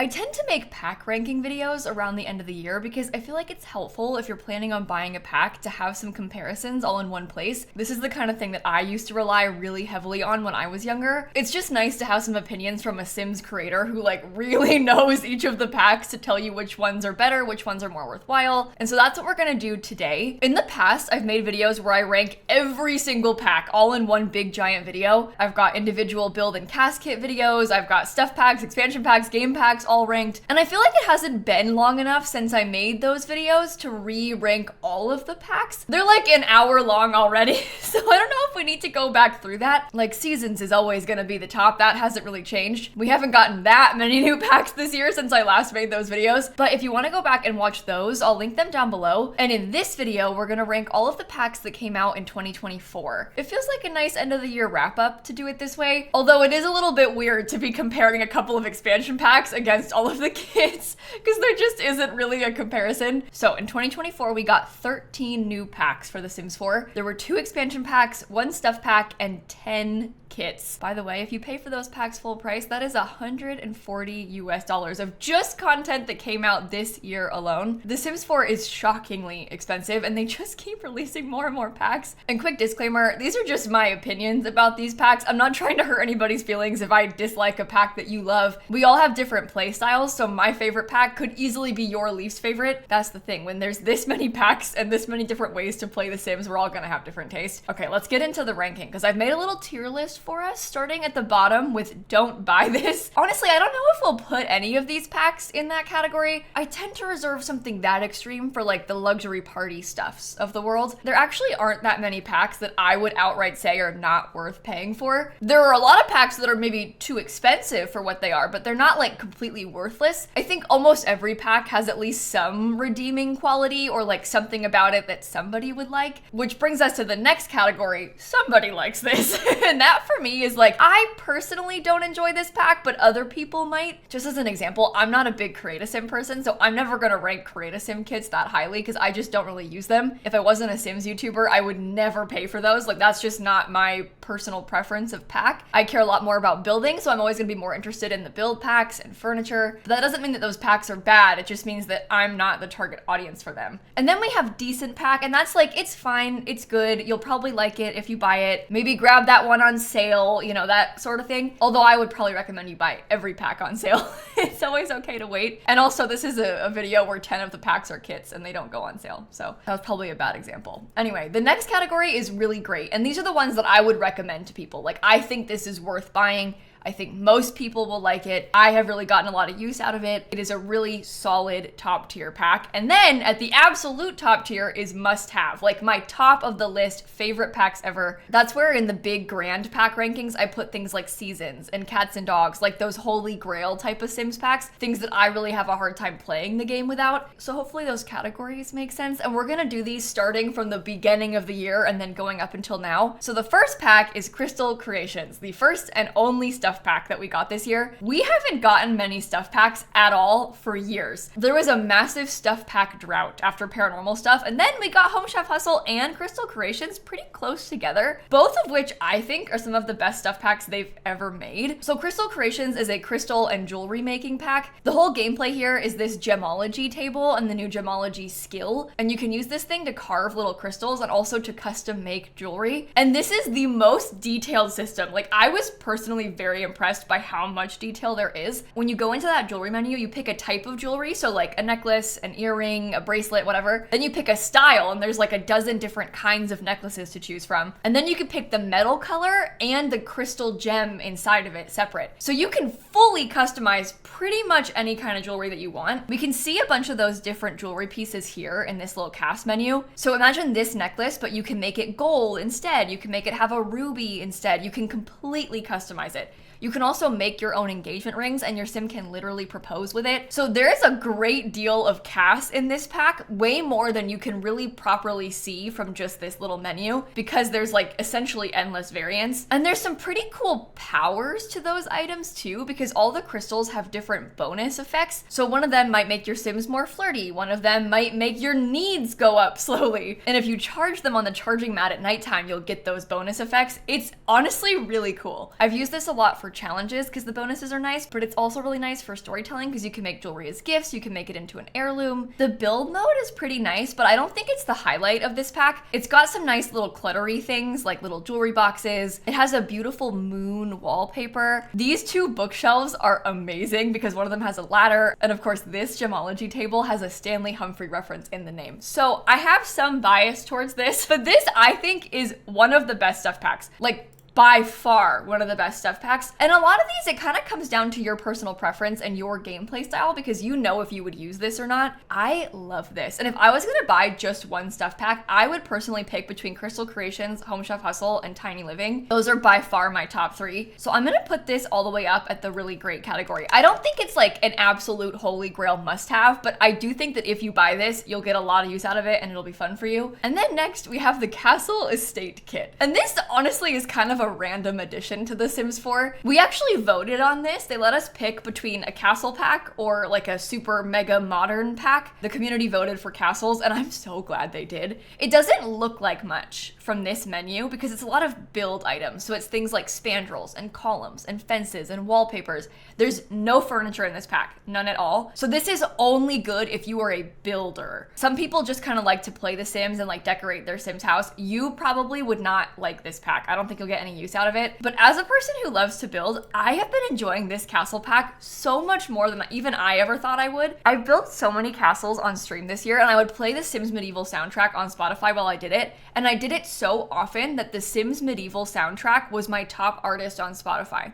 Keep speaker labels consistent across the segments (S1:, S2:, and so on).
S1: I tend to make pack ranking videos around the end of the year because I feel like it's helpful if you're planning on buying a pack to have some comparisons all in one place. This is the kind of thing that I used to rely really heavily on when I was younger. It's just nice to have some opinions from a Sims creator who like really knows each of the packs to tell you which ones are better, which ones are more worthwhile. And so that's what we're gonna do today. In the past, I've made videos where I rank every single pack all in one big giant video. I've got individual build and cast kit videos, I've got stuff packs, expansion packs, game packs, all ranked. And I feel like it hasn't been long enough since I made those videos to re-rank all of the packs. They're like an hour long already, so I don't know if we need to go back through that. Like Seasons is always gonna be the top. That hasn't really changed. We haven't gotten that many new packs this year since I last made those videos. But if you wanna go back and watch those, I'll link them down below. And in this video, we're gonna rank all of the packs that came out in 2024. It feels like a nice end of the year wrap up to do it this way. Although it is a little bit weird to be comparing a couple of expansion packs against all of the kits because there just isn't really a comparison. So in 2024, we got 13 new packs for The Sims 4. There were 2 expansion packs, 1 stuff pack, and 10 kits. By the way, if you pay for those packs full price, that is $140 US of just content that came out this year alone. The Sims 4 is shockingly expensive and they just keep releasing more and more packs. And quick disclaimer, these are just my opinions about these packs. I'm not trying to hurt anybody's feelings if I dislike a pack that you love. We all have different play styles, so my favorite pack could easily be your least favorite. That's the thing, when there's this many packs and this many different ways to play The Sims, we're all gonna have different tastes. Okay, let's get into the ranking because I've made a little tier list for us, starting at the bottom with don't buy this. Honestly, I don't know if we'll put any of these packs in that category. I tend to reserve something that extreme for like the luxury party stuffs of the world. There actually aren't that many packs that I would outright say are not worth paying for. There are a lot of packs that are maybe too expensive for what they are, but they're not like completely worthless. I think almost every pack has at least some redeeming quality or like something about it that somebody would like, which brings us to the next category. Somebody likes this. And that for me is like, I personally don't enjoy this pack, but other people might. Just as an example, I'm not a big Create-A-Sim person, so I'm never gonna rank Create-A-Sim kits that highly because I just don't really use them. If I wasn't a Sims YouTuber, I would never pay for those. Like that's just not my personal preference of pack. I care a lot more about building, so I'm always gonna be more interested in the build packs and furniture. But that doesn't mean that those packs are bad, it just means that I'm not the target audience for them. And then we have decent pack, and that's like, it's fine, it's good, you'll probably like it if you buy it. Maybe grab that one on sale, you know, that sort of thing. Although I would probably recommend you buy every pack on sale. It's always okay to wait. And also this is a video where 10 of the packs are kits and they don't go on sale. So that was probably a bad example. Anyway, the next category is really great. And these are the ones that I would recommend to people. Like, I think this is worth buying. I think most people will like it. I have really gotten a lot of use out of it. It is a really solid top tier pack. And then at the absolute top tier is must have, like my top of the list favorite packs ever. That's where in the big grand pack rankings, I put things like Seasons and Cats and Dogs, like those holy grail type of Sims packs, things that I really have a hard time playing the game without. So hopefully those categories make sense. And we're gonna do these starting from the beginning of the year and then going up until now. So the first pack is Crystal Creations, the first and only stuff pack that we got this year. We haven't gotten many stuff packs at all for years. There was a massive stuff pack drought after Paranormal Stuff, and then we got Home Chef Hustle and Crystal Creations pretty close together, both of which I think are some of the best stuff packs they've ever made. So Crystal Creations is a crystal and jewelry making pack. The whole gameplay here is this gemology table and the new gemology skill, and you can use this thing to carve little crystals and also to custom make jewelry. And this is the most detailed system. Like, I was personally very impressed by how much detail there is. When you go into that jewelry menu, you pick a type of jewelry, so like a necklace, an earring, a bracelet, whatever. Then you pick a style, and there's like a dozen different kinds of necklaces to choose from. And then you can pick the metal color and the crystal gem inside of it separate. So you can fully customize pretty much any kind of jewelry that you want. We can see a bunch of those different jewelry pieces here in this little cast menu. So imagine this necklace, but you can make it gold instead. You can make it have a ruby instead. You can completely customize it. You can also make your own engagement rings and your sim can literally propose with it. So there's a great deal of casts in this pack, way more than you can really properly see from just this little menu, because there's like essentially endless variants. And there's some pretty cool powers to those items too, because all the crystals have different bonus effects. So one of them might make your sims more flirty. One of them might make your needs go up slowly. And if you charge them on the charging mat at nighttime, you'll get those bonus effects. It's honestly really cool. I've used this a lot for for challenges because the bonuses are nice, but it's also really nice for storytelling because you can make jewelry as gifts, you can make it into an heirloom. The build mode is pretty nice, but I don't think it's the highlight of this pack. It's got some nice little cluttery things like little jewelry boxes. It has a beautiful moon wallpaper. These two bookshelves are amazing because one of them has a ladder, and of course this gemology table has a Stanley Humphrey reference in the name. So I have some bias towards this, but this I think is one of the best stuff packs. Like, by far one of the best stuff packs. And a lot of these, it kind of comes down to your personal preference and your gameplay style because you know if you would use this or not. I love this. And if I was gonna buy just one stuff pack, I would personally pick between Crystal Creations, Home Chef Hustle, and Tiny Living. Those are by far my top 3. So I'm gonna put this all the way up at the really great category. I don't think it's like an absolute holy grail must have, but I do think that if you buy this, you'll get a lot of use out of it and it'll be fun for you. And then next we have the Castle Estate Kit. And this honestly is kind of a random addition to The Sims 4. We actually voted on this. They let us pick between a castle pack or like a super mega modern pack. The community voted for castles, and I'm so glad they did. It doesn't look like much from this menu because it's a lot of build items. So it's things like spandrels and columns and fences and wallpapers. There's no furniture in this pack, none at all. So this is only good if you are a builder. Some people just kind of like to play The Sims and like decorate their Sims house. You probably would not like this pack. I don't think you'll get any use out of it. But as a person who loves to build, I have been enjoying this castle pack so much more than even I ever thought I would. I built so many castles on stream this year, and I would play the Sims Medieval soundtrack on Spotify while I did it. And I did it so often that the Sims Medieval soundtrack was my top artist on Spotify.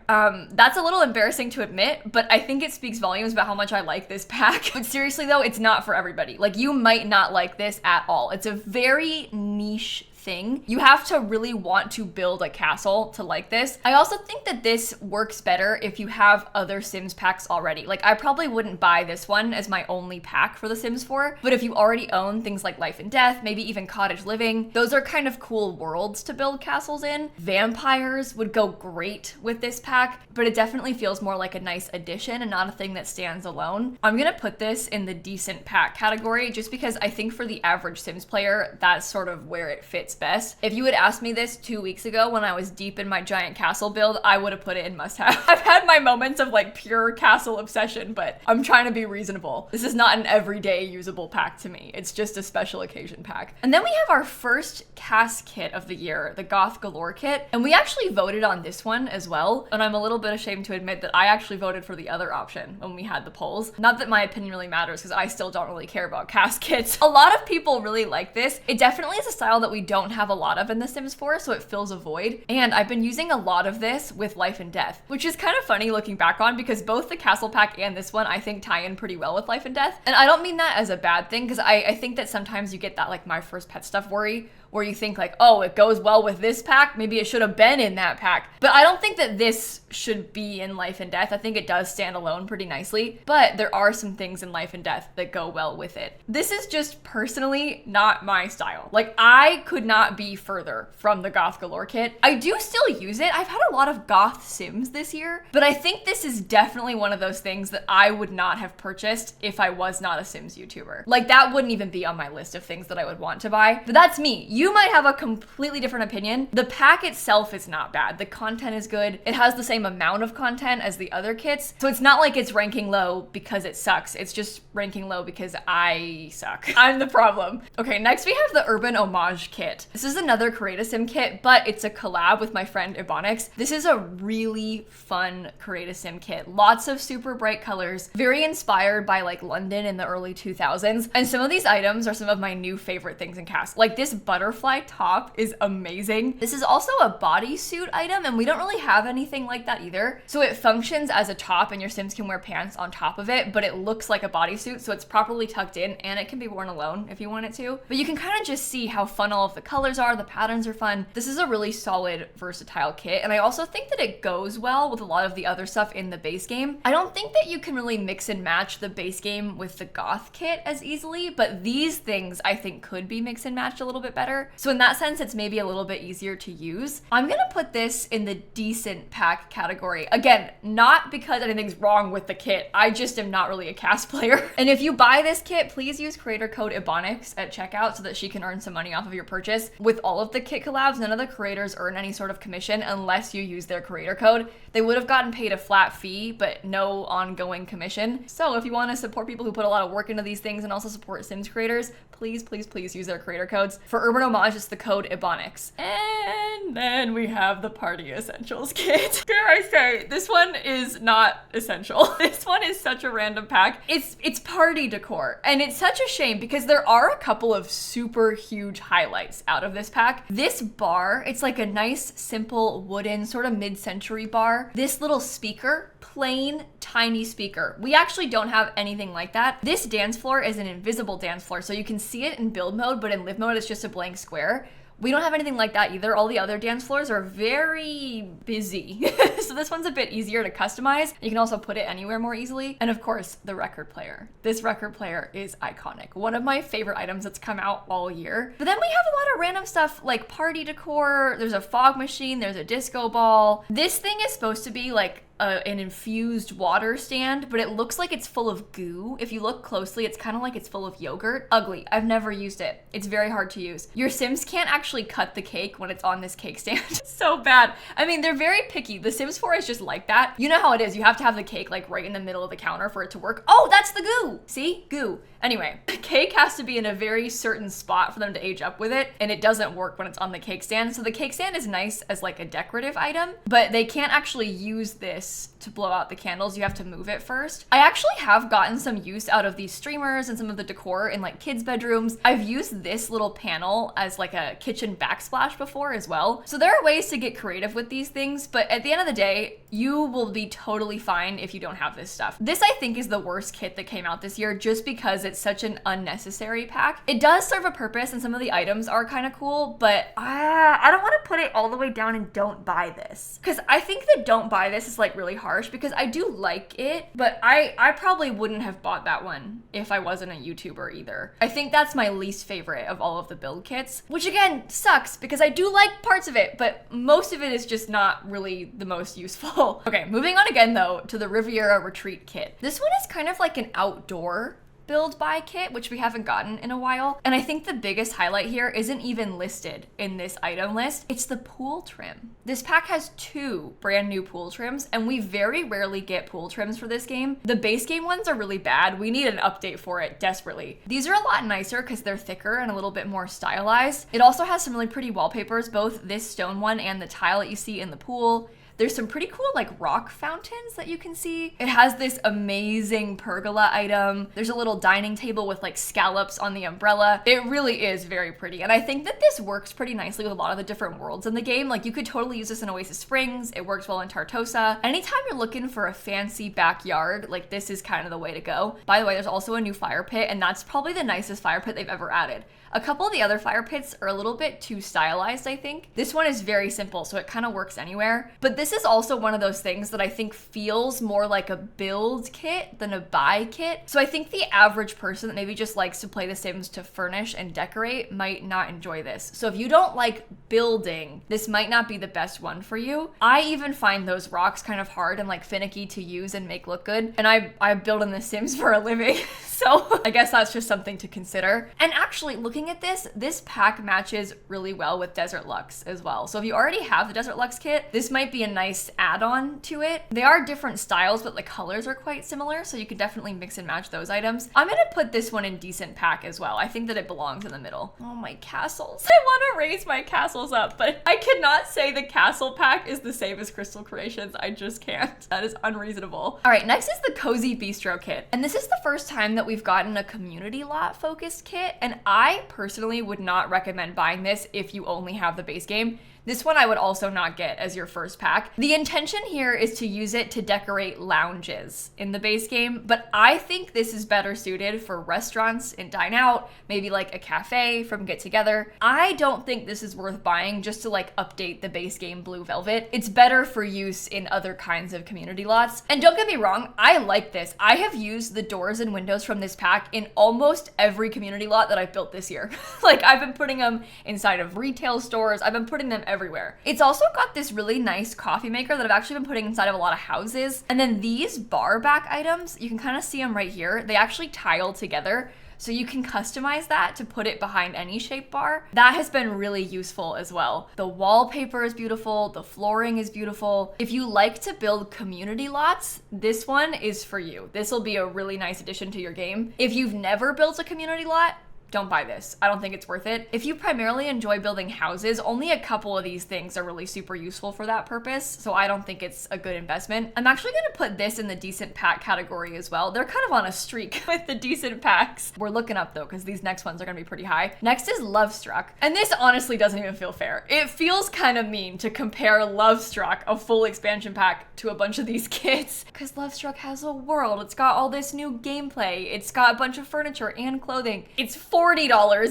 S1: That's a little embarrassing to admit, but I think it speaks volumes about how much I like this pack. But seriously though, it's not for everybody. Like, you might not like this at all. It's a very niche thing. You have to really want to build a castle to like this. I also think that this works better if you have other Sims packs already. Like, I probably wouldn't buy this one as my only pack for The Sims 4, but if you already own things like Life and Death, maybe even Cottage Living, those are kind of cool worlds to build castles in. Vampires would go great with this pack, but it definitely feels more like a nice addition and not a thing that stands alone. I'm gonna put this in the decent pack category just because I think for the average Sims player, that's sort of where it fits best. If you had asked me this 2 weeks ago when I was deep in my giant castle build, I would have put it in must have. I've had my moments of like pure castle obsession, but I'm trying to be reasonable. This is not an everyday usable pack to me. It's just a special occasion pack. And then we have our first cast kit of the year, the Goth Galore kit. And we actually voted on this one as well. And I'm a little bit ashamed to admit that I actually voted for the other option when we had the polls. Not that my opinion really matters because I still don't really care about cast kits. A lot of people really like this. It definitely is a style that we don't have a lot of in The Sims 4, so it fills a void. And I've been using a lot of this with Life and Death, which is kind of funny looking back on because both the castle pack and this one I think tie in pretty well with Life and Death. And I don't mean that as a bad thing because I think that sometimes you get that like My First Pet stuff worry where you think like, oh, it goes well with this pack, maybe it should have been in that pack. But I don't think that this should be in Life and Death. I think it does stand alone pretty nicely, but there are some things in Life and Death that go well with it. This is just personally not my style. Like, I could not be further from the Goth Galore kit. I do still use it. I've had a lot of Goth Sims this year, but I think this is definitely one of those things that I would not have purchased if I was not a Sims YouTuber. Like, that wouldn't even be on my list of things that I would want to buy, but that's me. You might have a completely different opinion. The pack itself is not bad. The content is good. It has the same amount of content as the other kits. So it's not like it's ranking low because it sucks. It's just ranking low because I suck. I'm the problem. Okay, next we have the Urban Homage kit. This is another Create-A-Sim kit, but it's a collab with my friend Ebonix. This is a really fun Create-A-Sim kit. Lots of super bright colors, very inspired by like London in the early 2000s. And some of these items are some of my new favorite things in cast. Like this butterfly top is amazing. This is also a bodysuit item, and we don't really have anything like that either. So it functions as a top and your Sims can wear pants on top of it, but it looks like a bodysuit, so it's properly tucked in and it can be worn alone if you want it to. But you can kind of just see how fun all of the colors are, the patterns are fun. This is a really solid, versatile kit, and I also think that it goes well with a lot of the other stuff in the base game. I don't think that you can really mix and match the base game with the Goth kit as easily, but these things I think could be mix and matched a little bit better. better. So in that sense, it's maybe a little bit easier to use. I'm gonna put this in the decent pack category. Again, not because anything's wrong with the kit. I just am not really a cast player. And if you buy this kit, please use creator code Ebonics at checkout so that she can earn some money off of your purchase. With all of the kit collabs, none of the creators earn any sort of commission unless you use their creator code. They would have gotten paid a flat fee, but no ongoing commission. So if you want to support people who put a lot of work into these things and also support Sims creators, please, please, please use their creator codes. For Urban Homage, it's the code Ebonics. And then we have the Party Essentials kit. Dare I say, this one is not essential. This one is such a random pack. It's party decor, and it's such a shame because there are a couple of super huge highlights out of this pack. This bar, it's like a nice, simple, wooden, sort of mid-century bar. This little speaker, plain, tiny speaker. We actually don't have anything like that. This dance floor is an invisible dance floor, so you can see it in build mode, but in live mode, it's just a blank square. We don't have anything like that either. All the other dance floors are very busy. So this one's a bit easier to customize. You can also put it anywhere more easily. And of course, the record player. This record player is iconic. One of my favorite items that's come out all year. But then we have a lot of random stuff like party decor. There's a fog machine. There's a disco ball. This thing is supposed to be like an infused water stand, but it looks like it's full of goo. If you look closely, it's kind of like it's full of yogurt. Ugly. I've never used it. It's very hard to use. Your Sims can't actually cut the cake when it's on this cake stand. It's so bad. I mean, they're very picky. The Sims 4 is just like that. You know how it is. You have to have the cake like right in the middle of the counter for it to work. Oh, that's the goo. See? Goo. Anyway, the cake has to be in a very certain spot for them to age up with it, and it doesn't work when it's on the cake stand. So the cake stand is nice as like a decorative item, but they can't actually use this to blow out the candles. You have to move it first. I actually have gotten some use out of these streamers and some of the decor in like kids' bedrooms. I've used this little panel as like a kitchen backsplash before as well. So there are ways to get creative with these things, but at the end of the day, you will be totally fine if you don't have this stuff. This I think is the worst kit that came out this year just because it's such an unnecessary pack. It does serve a purpose and some of the items are kind of cool, but I don't want to put it all the way down and don't buy this. Because I think that don't buy this is like really harsh because I do like it, but I probably wouldn't have bought that one if I wasn't a YouTuber either. I think that's my least favorite of all of the build kits, which again sucks because I do like parts of it, but most of it is just not really the most useful. Okay, moving on again though to the Riviera Retreat kit. This one is kind of like an outdoor build buy kit, which we haven't gotten in a while. And I think the biggest highlight here isn't even listed in this item list. It's the pool trim. This pack has 2 brand new pool trims, and we very rarely get pool trims for this game. The base game ones are really bad. We need an update for it desperately. These are a lot nicer because they're thicker and a little bit more stylized. It also has some really pretty wallpapers, both this stone one and the tile that you see in the pool. There's some pretty cool like rock fountains that you can see. It has this amazing pergola item. There's a little dining table with like scallops on the umbrella. It really is very pretty. And I think that this works pretty nicely with a lot of the different worlds in the game. Like you could totally use this in Oasis Springs. It works well in Tartosa. Anytime you're looking for a fancy backyard, like this is kind of the way to go. By the way, there's also a new fire pit, and that's probably the nicest fire pit they've ever added. A couple of the other fire pits are a little bit too stylized, I think. This one is very simple, so it kind of works anywhere. But this is also one of those things that I think feels more like a build kit than a buy kit. So I think the average person that maybe just likes to play The Sims to furnish and decorate might not enjoy this. So if you don't like building, this might not be the best one for you. I even find those rocks kind of hard and like finicky to use and make look good. And I build in The Sims for a living. So I guess that's just something to consider. And actually looking at this pack matches really well with Desert Luxe as well. So if you already have the Desert Luxe kit, this might be a nice add-on to it. They are different styles, but the colors are quite similar, so you could definitely mix and match those items. I'm gonna put this one in decent pack as well. I think that it belongs in the middle. Oh, my castles. I wanna raise my castles up, but I cannot say the castle pack is the same as Crystal Creations. I just can't. That is unreasonable. All right, next is the Cozy Bistro kit. And this is the first time that we've gotten a community lot focused kit, and I personally would not recommend buying this if you only have the base game. This one I would also not get as your first pack. The intention here is to use it to decorate lounges in the base game, but I think this is better suited for restaurants and dine out, maybe like a cafe from Get Together. I don't think this is worth buying just to like update the base game Blue Velvet. It's better for use in other kinds of community lots. And don't get me wrong, I like this. I have used the doors and windows from this pack in almost every community lot that I've built this year. Like I've been putting them inside of retail stores. I've been putting them everywhere. It's also got this really nice coffee maker that I've actually been putting inside of a lot of houses. And then these bar back items, you can kind of see them right here. They actually tile together. So you can customize that to put it behind any shape bar. That has been really useful as well. The wallpaper is beautiful. The flooring is beautiful. If you like to build community lots, this one is for you. This will be a really nice addition to your game. If you've never built a community lot, don't buy this. I don't think it's worth it. If you primarily enjoy building houses, only a couple of these things are really super useful for that purpose, so I don't think it's a good investment. I'm actually gonna put this in the decent pack category as well. They're kind of on a streak with the decent packs. We're looking up though, because these next ones are gonna be pretty high. Next is Lovestruck, and this honestly doesn't even feel fair. It feels kind of mean to compare Lovestruck, a full expansion pack, to a bunch of these kits, because Lovestruck has a world. It's got all this new gameplay. It's got a bunch of furniture and clothing. It's $40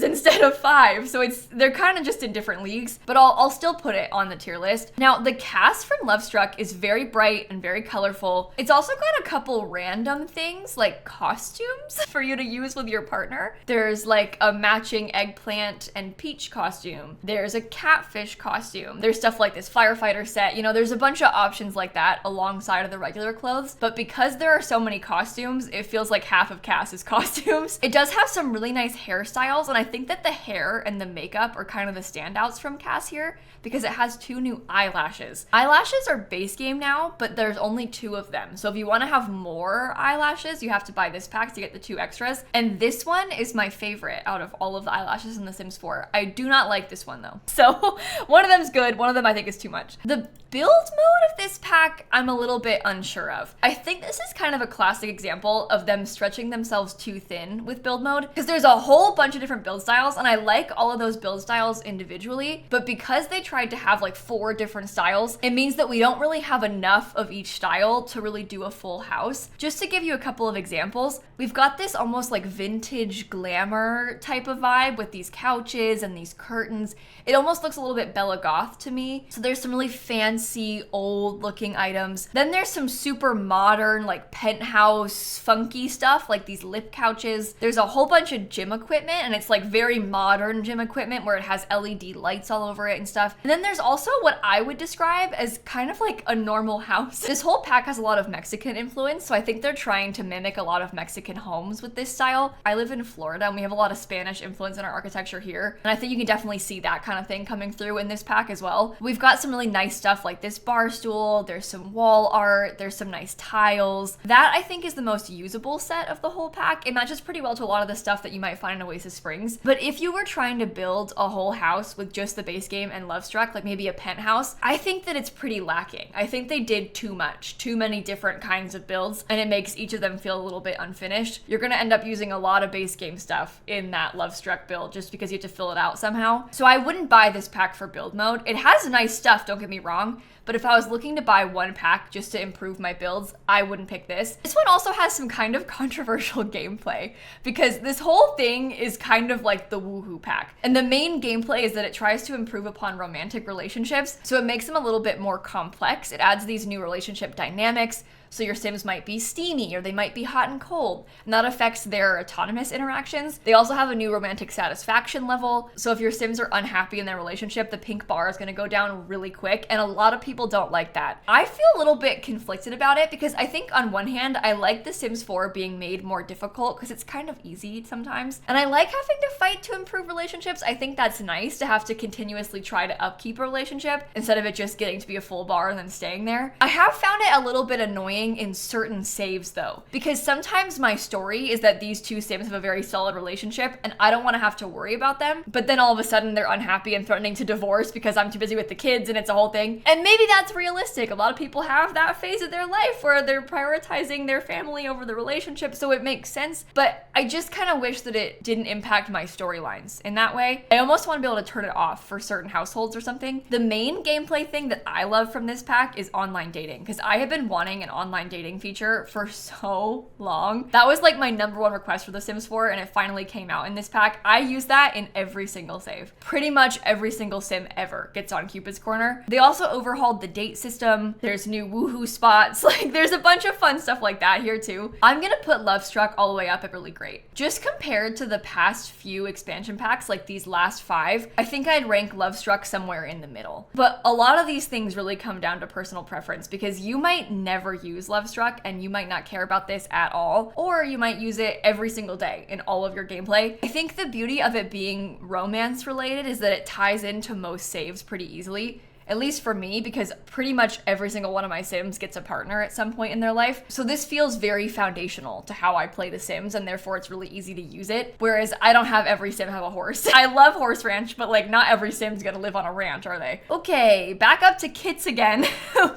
S1: instead of $5, so they're kind of just in different leagues, but I'll still put it on the tier list. Now, the cast from Lovestruck is very bright and very colorful. It's also got a couple random things like costumes for you to use with your partner. There's like a matching eggplant and peach costume. There's a catfish costume. There's stuff like this firefighter set. You know, there's a bunch of options like that alongside of the regular clothes, but because there are so many costumes, it feels like half of cast is costumes. It does have some really nice hairstyles, and I think that the hair and the makeup are kind of the standouts from Cass here because it has 2 new eyelashes. Eyelashes are base game now, but there's only 2 of them. So if you want to have more eyelashes, you have to buy this pack to get the 2 extras. And this one is my favorite out of all of the eyelashes in The Sims 4. I do not like this one though. So one of them's good, one of them I think is too much. The build mode of this pack, I'm a little bit unsure of. I think this is kind of a classic example of them stretching themselves too thin with build mode, because there's a whole bunch of different build styles, and I like all of those build styles individually, but because they tried to have like 4 different styles, it means that we don't really have enough of each style to really do a full house. Just to give you a couple of examples, we've got this almost like vintage glamour type of vibe with these couches and these curtains. It almost looks a little bit Bella Goth to me. So there's some really fancy old looking items. Then there's some super modern like penthouse funky stuff like these lip couches. There's a whole bunch of gym equipment, and it's like very modern gym equipment where it has LED lights all over it and stuff. And then there's also what I would describe as kind of like a normal house. This whole pack has a lot of Mexican influence, so I think they're trying to mimic a lot of Mexican homes with this style. I live in Florida and we have a lot of Spanish influence in our architecture here, and I think you can definitely see that kind of thing coming through in this pack as well. We've got some really nice stuff like this bar stool, there's some wall art, there's some nice tiles. That I think is the most usable set of the whole pack. It matches pretty well to a lot of the stuff that you might find in Oasis Springs. But if you were trying to build a whole house with just the base game and Lovestruck, like maybe a penthouse, I think that it's pretty lacking. I think they did too much, too many different kinds of builds, and it makes each of them feel a little bit unfinished. You're gonna end up using a lot of base game stuff in that Lovestruck build just because you have to fill it out somehow. So I wouldn't buy this pack for build mode. It has nice stuff, don't get me wrong, but if I was looking to buy one pack just to improve my builds, I wouldn't pick this. This one also has some kind of controversial gameplay because this whole thing is kind of like the woohoo pack. And the main gameplay is that it tries to improve upon romantic relationships, so it makes them a little bit more complex. It adds these new relationship dynamics. So your Sims might be steamy or they might be hot and cold, and that affects their autonomous interactions. They also have a new romantic satisfaction level. So if your Sims are unhappy in their relationship, the pink bar is gonna go down really quick, and a lot of people don't like that. I feel a little bit conflicted about it because I think on one hand, I like The Sims 4 being made more difficult because it's kind of easy sometimes. And I like having to fight to improve relationships. I think that's nice to have to continuously try to upkeep a relationship instead of it just getting to be a full bar and then staying there. I have found it a little bit annoying annoying in certain saves though, because sometimes my story is that these two Sims have a very solid relationship and I don't want to have to worry about them, but then all of a sudden they're unhappy and threatening to divorce because I'm too busy with the kids and it's a whole thing. And maybe that's realistic. A lot of people have that phase of their life where they're prioritizing their family over the relationship, so it makes sense. But I just kind of wish that it didn't impact my storylines in that way. I almost want to be able to turn it off for certain households or something. The main gameplay thing that I love from this pack is online dating, because I have been wanting an online dating feature for so long. That was like my #1 request for The Sims 4, and it finally came out in this pack. I use that in every single save. Pretty much every single Sim ever gets on Cupid's Corner. They also overhauled the date system. There's new woohoo spots. Like, there's a bunch of fun stuff like that here too. I'm gonna put Lovestruck all the way up at really great. Just compared to the past few expansion packs, like these last 5, I think I'd rank Lovestruck somewhere in the middle. But a lot of these things really come down to personal preference, because you might never use Lovestruck and you might not care about this at all, or you might use it every single day in all of your gameplay. I think the beauty of it being romance related is that it ties into most saves pretty easily. At least for me, because pretty much every single one of my Sims gets a partner at some point in their life. So this feels very foundational to how I play The Sims, and therefore it's really easy to use it. Whereas I don't have every Sim have a horse. I love Horse Ranch, but like not every Sim's gonna live on a ranch, are they? Okay, back up to kits again.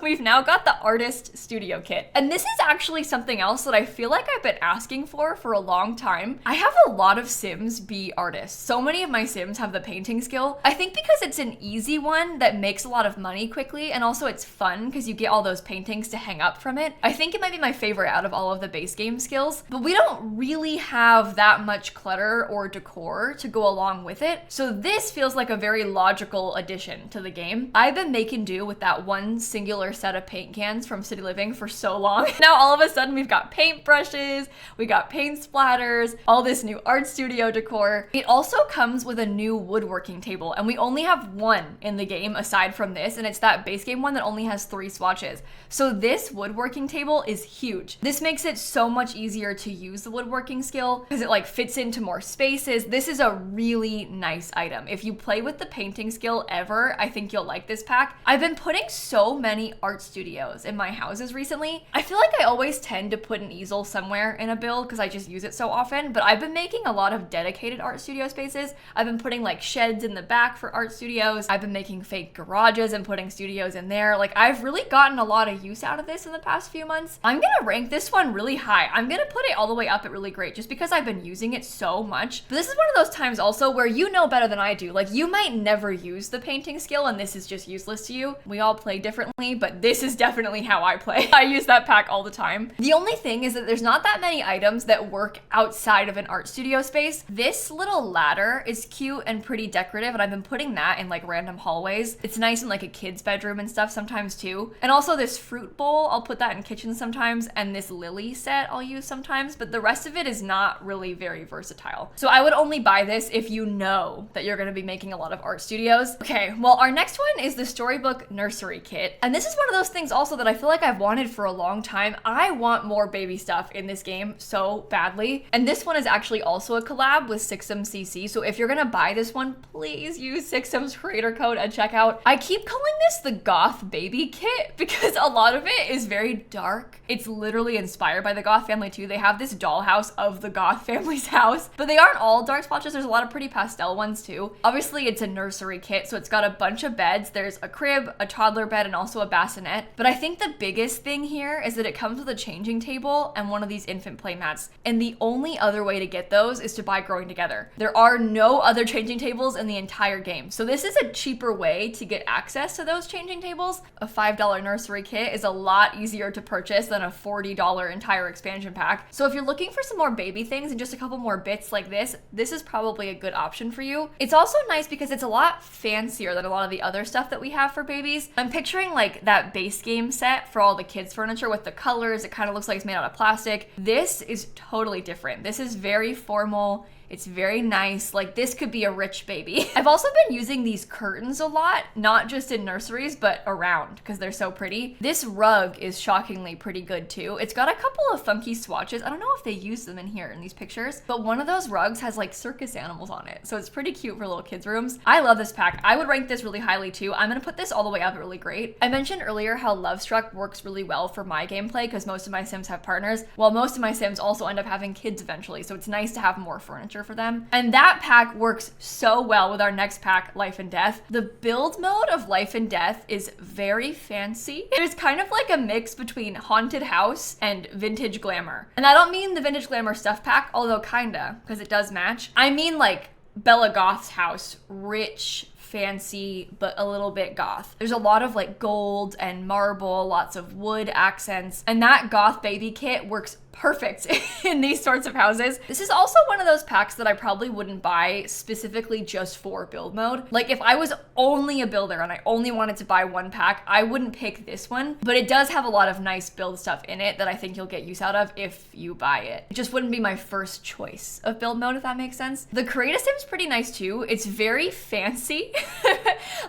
S1: We've now got the Artist Studio Kit. And this is actually something else that I feel like I've been asking for a long time. I have a lot of Sims be artists. So many of my Sims have the painting skill. I think because it's an easy one that makes a lot of money quickly, and also it's fun because you get all those paintings to hang up from it. I think it might be my favorite out of all of the base game skills, but we don't really have that much clutter or decor to go along with it. So this feels like a very logical addition to the game. I've been making do with that one singular set of paint cans from City Living for so long. Now all of a sudden we've got paint brushes, we got paint splatters, all this new art studio decor. It also comes with a new woodworking table, and we only have one in the game aside from this, and it's that base game one that only has 3 swatches. So this woodworking table is huge. This makes it so much easier to use the woodworking skill because it like fits into more spaces. This is a really nice item. If you play with the painting skill ever, I think you'll like this pack. I've been putting so many art studios in my houses recently. I feel like I always tend to put an easel somewhere in a build because I just use it so often, but I've been making a lot of dedicated art studio spaces. I've been putting like sheds in the back for art studios. I've been making fake garages and putting studios in there. Like, I've really gotten a lot of use out of this in the past few months. I'm gonna rank this one really high. I'm gonna put it all the way up at really great just because I've been using it so much. But this is one of those times also where you know better than I do. Like, you might never use the painting skill and this is just useless to you. We all play differently, but this is definitely how I play. I use that pack all the time. The only thing is that there's not that many items that work outside of an art studio space. This little ladder is cute and pretty decorative, and I've been putting that in like random hallways. It's nice in like a kid's bedroom and stuff sometimes too. And also this fruit bowl, I'll put that in kitchens sometimes, and this lily set I'll use sometimes, but the rest of it is not really very versatile. So I would only buy this if you know that you're gonna be making a lot of art studios. Okay, well, our next one is the Storybook Nursery Kit. And this is one of those things also that I feel like I've wanted for a long time. I want more baby stuff in this game so badly. And this one is actually also a collab with lilsimsie. So if you're gonna buy this one, please use lilsim's creator code at checkout. I keep calling this the Goth Baby Kit because a lot of it is very dark. It's literally inspired by the Goth family too. They have this dollhouse of the Goth family's house, but they aren't all dark splotches. There's a lot of pretty pastel ones too. Obviously it's a nursery kit, so it's got a bunch of beds. There's a crib, a toddler bed, and also a bassinet. But I think the biggest thing here is that it comes with a changing table and one of these infant play mats. And the only other way to get those is to buy Growing Together. There are no other changing tables in the entire game. So this is a cheaper way to get access to those changing tables. A $5 nursery kit is a lot easier to purchase than a $40 entire expansion pack. So if you're looking for some more baby things and just a couple more bits like this is probably a good option for you. It's also nice because it's a lot fancier than a lot of the other stuff that we have for babies. I'm picturing like that base game set for all the kids furniture with the colors. It kind of looks like it's made out of plastic. This is totally different. This is very formal. It's very nice. Like, this could be a rich baby. I've also been using these curtains a lot, not not just in nurseries, but around, because they're so pretty. This rug is shockingly pretty good too. It's got a couple of funky swatches. I don't know if they use them in here in these pictures, but one of those rugs has like circus animals on it. So it's pretty cute for little kids' rooms. I love this pack. I would rank this really highly too. I'm gonna put this all the way up at really great. I mentioned earlier how Lovestruck works really well for my gameplay because most of my Sims have partners, while most of my Sims also end up having kids eventually. So it's nice to have more furniture for them. And that pack works so well with our next pack, Life and Death. The build mode of Life and Death is very fancy. There's kind of like a mix between haunted house and vintage glamour. And I don't mean the vintage glamour stuff pack, although kinda, because it does match. I mean like Bella Goth's house, rich, fancy, but a little bit goth. There's a lot of like gold and marble, lots of wood accents, and that goth baby kit works perfect in these sorts of houses. This is also one of those packs that I probably wouldn't buy specifically just for build mode. Like if I was only a builder and I only wanted to buy one pack, I wouldn't pick this one, but it does have a lot of nice build stuff in it that I think you'll get use out of if you buy it. It just wouldn't be my first choice of build mode, if that makes sense. The Create a Sim's pretty nice too. It's very fancy.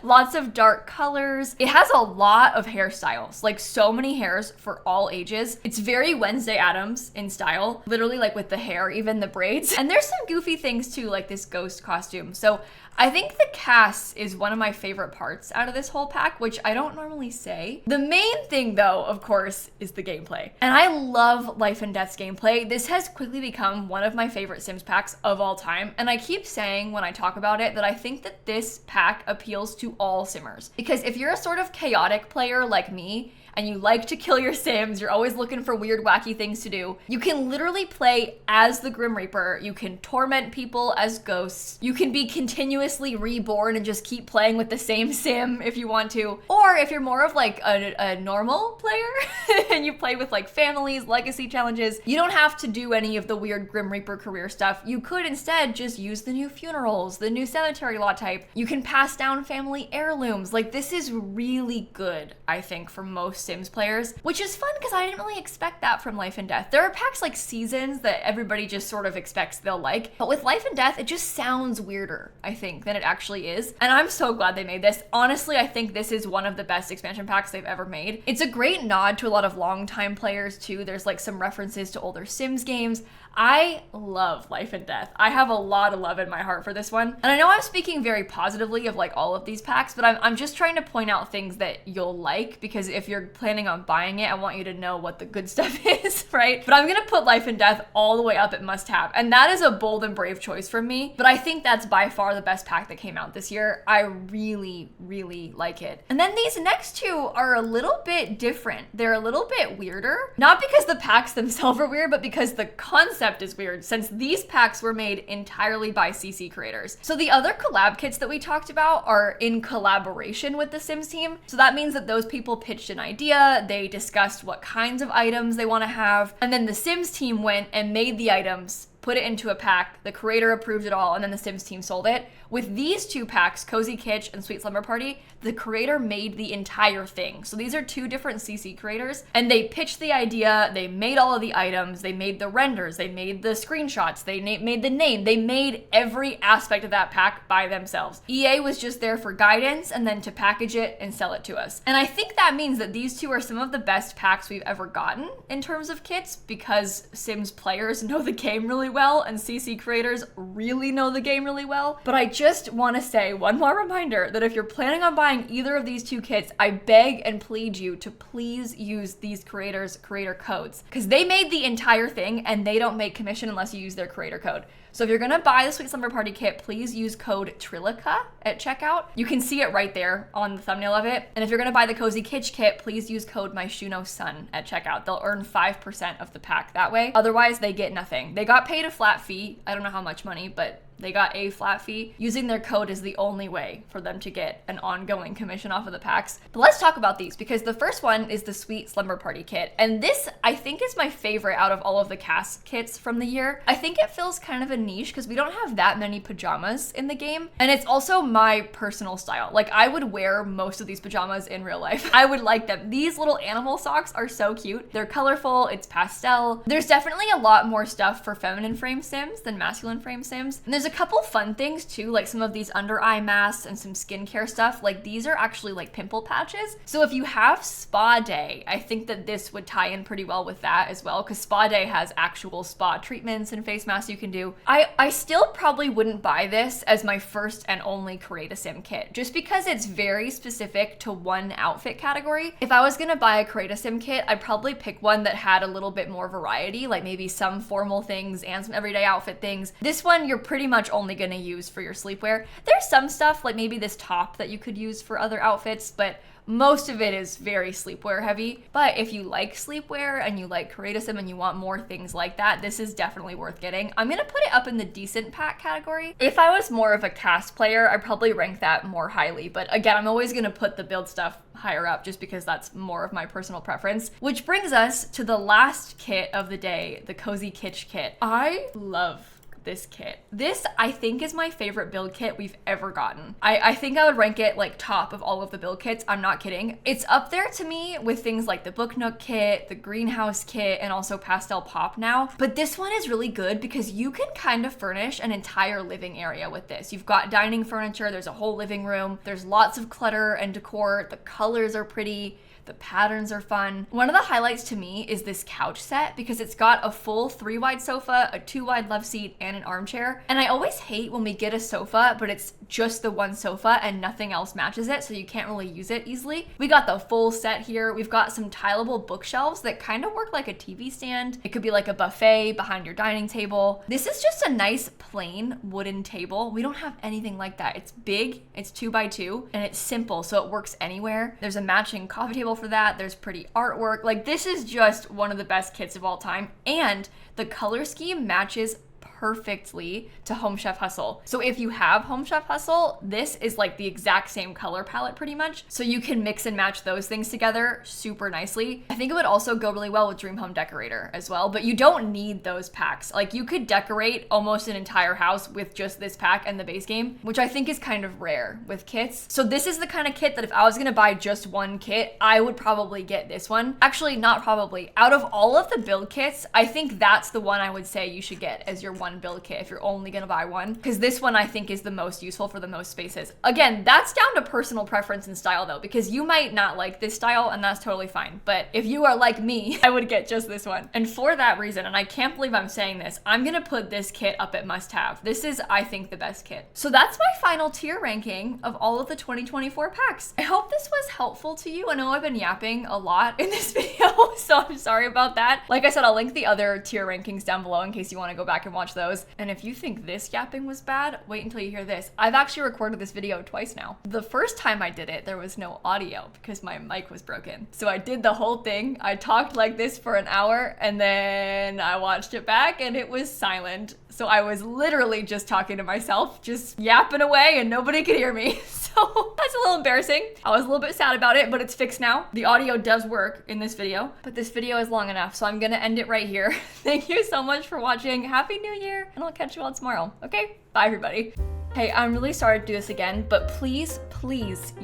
S1: Lots of dark colors. It has a lot of hairstyles, like so many hairs for all ages. It's very Wednesday Addams in style, literally like with the hair, even the braids. And there's some goofy things too, like this ghost costume. So I think the cast is one of my favorite parts out of this whole pack, which I don't normally say. The main thing though, of course, is the gameplay. And I love Life and Death's gameplay. This has quickly become one of my favorite Sims packs of all time. And I keep saying when I talk about it that I think that this pack appeals to all Simmers. Because if you're a sort of chaotic player like me, and you like to kill your Sims, you're always looking for weird, wacky things to do, you can literally play as the Grim Reaper. You can torment people as ghosts. You can be continuously reborn and just keep playing with the same Sim if you want to. Or if you're more of like a normal player and you play with like families, legacy challenges, you don't have to do any of the weird Grim Reaper career stuff. You could instead just use the new funerals, the new cemetery law type. You can pass down family heirlooms. Like this is really good, I think, for most Sims players, which is fun because I didn't really expect that from Life and Death. There are packs like Seasons that everybody just sort of expects they'll like, but with Life and Death, it just sounds weirder, I think, than it actually is. And I'm so glad they made this. Honestly, I think this is one of the best expansion packs they've ever made. It's a great nod to a lot of longtime players too. There's like some references to older Sims games. I love Life and Death. I have a lot of love in my heart for this one. And I know I'm speaking very positively of like all of these packs, but I'm just trying to point out things that you'll like, because if you're planning on buying it, I want you to know what the good stuff is, right? But I'm gonna put Life and Death all the way up at must have. And that is a bold and brave choice from me, but I think that's by far the best pack that came out this year. I really, really like it. And then these next two are a little bit different. They're a little bit weirder, not because the packs themselves are weird, but because the concept is weird, since these packs were made entirely by CC creators. So the other collab kits that we talked about are in collaboration with the Sims team. So that means that those people pitched an idea, they discussed what kinds of items they want to have, and then the Sims team went and made the items, put it into a pack, the creator approved it all, and then the Sims team sold it. With these two packs, Cozy Kitsch and Sweet Slumber Party, the creator made the entire thing. So these are two different CC creators, and they pitched the idea, they made all of the items, they made the renders, they made the screenshots, they made the name, they made every aspect of that pack by themselves. EA was just there for guidance and then to package it and sell it to us. And I think that means that these two are some of the best packs we've ever gotten in terms of kits, because Sims players know the game really well and CC creators really know the game really well. But I just want to say one more reminder that if you're planning on buying either of these two kits, I beg and plead you to please use these creators' creator codes, because they made the entire thing and they don't make commission unless you use their creator code. So if you're gonna buy the Sweet Slumber Party kit, please use code Trilica at checkout. You can see it right there on the thumbnail of it. And if you're gonna buy the Cozy Kitsch kit, please use code MyShunoSun at checkout. They'll earn 5% of the pack that way. Otherwise, they get nothing. They got paid a flat fee. I don't know how much money, but they got a flat fee. Using their code is the only way for them to get an ongoing commission off of the packs. But let's talk about these, because the first one is the Sweet Slumber Party kit. And this, I think, is my favorite out of all of the cast kits from the year. I think it fills kind of a niche because we don't have that many pajamas in the game. And it's also my personal style. Like, I would wear most of these pajamas in real life. I would like them. These little animal socks are so cute. They're colorful, it's pastel. There's definitely a lot more stuff for feminine frame Sims than masculine frame Sims. And there's a couple fun things too, like some of these under eye masks and some skincare stuff. Like these are actually like pimple patches. So if you have spa day, I think that this would tie in pretty well with that as well, because spa day has actual spa treatments and face masks you can do. I still probably wouldn't buy this as my first and only Create a Sim kit, just because it's very specific to one outfit category. If I was gonna buy a Create a Sim kit, I'd probably pick one that had a little bit more variety, like maybe some formal things and some everyday outfit things. This one you're pretty much only gonna use for your sleepwear. There's some stuff like maybe this top that you could use for other outfits, but most of it is very sleepwear heavy. But if you like sleepwear and you like Create a Sim and you want more things like that, this is definitely worth getting. I'm gonna put it up in the decent pack category. If I was more of a cast player, I'd probably rank that more highly. But again, I'm always gonna put the build stuff higher up just because that's more of my personal preference. Which brings us to the last kit of the day, the Cozy Kitsch kit. I love this kit. This, I think, is my favorite build kit we've ever gotten. I think I would rank it like top of all of the build kits. I'm not kidding. It's up there to me with things like the Book Nook kit, the Greenhouse kit, and also Pastel Pop now. But this one is really good because you can kind of furnish an entire living area with this. You've got dining furniture, there's a whole living room, there's lots of clutter and decor, the colors are pretty, the patterns are fun. One of the highlights to me is this couch set because it's got a full 3-wide sofa, a 2-wide love seat, and an armchair. And I always hate when we get a sofa, but it's just the one sofa and nothing else matches it, so you can't really use it easily. We got the full set here. We've got some tileable bookshelves that kind of work like a TV stand. It could be like a buffet behind your dining table. This is just a nice plain wooden table. We don't have anything like that. It's big, it's 2x2, and it's simple, so it works anywhere. There's a matching coffee table for that. There's pretty artwork. Like, this is just one of the best kits of all time, and the color scheme matches perfectly to Home Chef Hustle. So if you have Home Chef Hustle, this is like the exact same color palette pretty much. So you can mix and match those things together super nicely. I think it would also go really well with Dream Home Decorator as well, but you don't need those packs. Like, you could decorate almost an entire house with just this pack and the base game, which I think is kind of rare with kits. So this is the kind of kit that if I was gonna buy just one kit, I would probably get this one. Actually, not probably. Out of all of the build kits, I think that's the one I would say you should get as your one build kit if you're only gonna buy one, because this one I think is the most useful for the most spaces. Again, that's down to personal preference and style though, because you might not like this style and that's totally fine. But if you are like me, I would get just this one. And for that reason, and I can't believe I'm saying this, I'm gonna put this kit up at must have. This is, I think, the best kit. So that's my final tier ranking of all of the 2024 packs. I hope this was helpful to you. I know I've been yapping a lot in this video, so I'm sorry about that. Like I said, I'll link the other tier rankings down below in case you want to go back and watch those. And if you think this yapping was bad, wait until you hear this. I've actually recorded this video twice now. The first time I did it, there was no audio because my mic was broken. So I did the whole thing. I talked like this for an hour and then I watched it back and it was silent. So I was literally just talking to myself, just yapping away and nobody could hear me. So that's a little embarrassing. I was a little bit sad about it, but it's fixed now. The audio does work in this video, but this video is long enough, so I'm gonna end it right here. Thank you so much for watching. Happy New Year, and I'll catch you all tomorrow. Okay, bye everybody. Hey, I'm really sorry to do this again, but please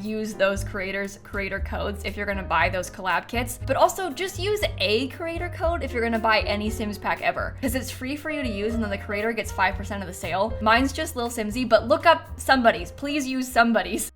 S1: use those creator codes if you're gonna buy those collab kits, but also just use a creator code if you're gonna buy any Sims pack ever, because it's free for you to use and then the creator gets 5% of the sale. Mine's just lilsimsie, but look up somebody's. Please use somebody's.